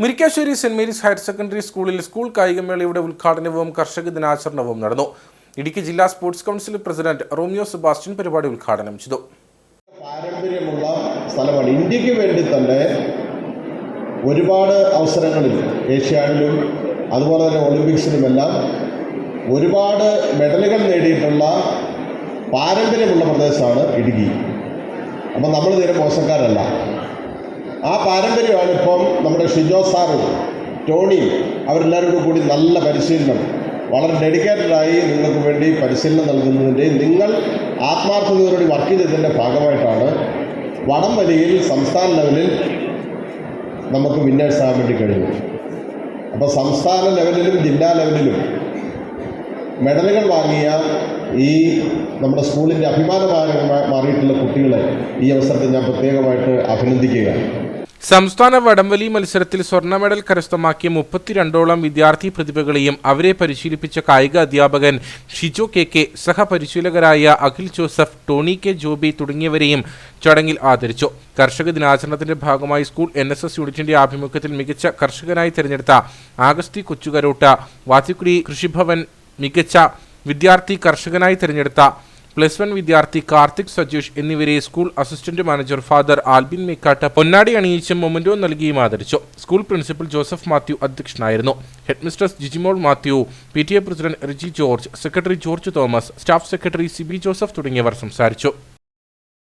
Murickassery saint Mary's higher secondary സ്കൂളിൽ school കായികമേളയുടെ ഉദ്ഘാടനവും കർഷക ദിനാചരണവും നടന്നു. ഇടുക്കി ജില്ലാ sports council president Romeo Sebastian പരിപാടി ഉദ്ഘാടനം ചെയ്തു. പാരമ്പര്യമുള്ള സ്ഥലമാണ്. ഇന്ത്യക്ക് വേണ്ടി തന്നെ ഒരുപാട് അവസരങ്ങളിൽ ഏഷ്യാഡിലും അതുപോലെ തന്നെ ഒളിമ്പിക്സിലുമെല്ലാം ഒരുപാട് മെഡലുകൾ നേടിയിട്ടുള്ള പാരമ്പര്യമുള്ള പ്രദേശമാണ് ഇടുക്കി. അപ്പം നമ്മൾ തീരെ മോശക്കാരല്ല. ആ പാരമ്പര്യമാണ് ഇപ്പം നമ്മുടെ ഷിജോ സാറും ടോണിയും അവരെല്ലാവരോടും കൂടി നല്ല പരിശീലനം, വളരെ ഡെഡിക്കേറ്റഡായി നിങ്ങൾക്ക് വേണ്ടി പരിശീലനം നൽകുന്നതിൻ്റെ നിങ്ങൾ ആത്മാർത്ഥതയോടുകൂടി വർക്ക് ചെയ്തതിൻ്റെ ഭാഗമായിട്ടാണ് വടംവലിയിൽ സംസ്ഥാന ലെവലിൽ നമുക്ക് വിന്നേഴ്സ് ആകാൻ വേണ്ടി കഴിഞ്ഞു. അപ്പോൾ സംസ്ഥാന ലെവലിലും ജില്ലാ ലെവലിലും മെഡലുകൾ വാങ്ങിയ ഈ നമ്മുടെ സ്കൂളിൻ്റെ അഭിമാനമായി മാറിയിട്ടുള്ള കുട്ടികളെ ഈ അവസരത്തിൽ ഞാൻ പ്രത്യേകമായിട്ട് അഭിനന്ദിക്കുകയാണ്. സംസ്ഥാന വടംവലി മത്സരത്തിൽ സ്വർണ്ണ മെഡൽ കരസ്ഥമാക്കിയ 32ഓളം വിദ്യാർത്ഥി പ്രതിഭകളെയും അവരെ പരിശീലിപ്പിച്ച കായിക അധ്യാപകൻ ഷിജോ കെ, സഹപരിശീലകരായ അഖിൽ ജോസഫ്, ടോണി കെ ജോബി തുടങ്ങിയവരെയും ചടങ്ങിൽ ആദരിച്ചു. കർഷക ദിനാചരണത്തിന്റെ ഭാഗമായി സ്കൂൾ NSS യൂണിറ്റിന്റെ ആഭിമുഖ്യത്തിൽ മികച്ച കർഷകനായി തിരഞ്ഞെടുത്ത ആഗസ്തി കൊച്ചുകരോട്ട, വാത്തിക്കുടി കൃഷിഭവൻ മികച്ച വിദ്യാർത്ഥി കർഷകനായി തിരഞ്ഞെടുത്ത +1 വിദ്യാർത്ഥി കാർത്തിക് സജീഷ് എന്നിവരെ school assistant manager father Albin Mekkat പൊന്നാടി അണിയിച്ചും മൊമന്റോ നൽകിയും ആദരിച്ചു. സ്കൂൾ പ്രിൻസിപ്പൽ ജോസഫ് മാത്യു അധ്യക്ഷനായിരുന്നു. Headmistress Jijimol Mathew, PTA president Riji George, secretary George Thomas, staff secretary Sibi Joseph തുടങ്ങിയവർ സംസാരിച്ചു.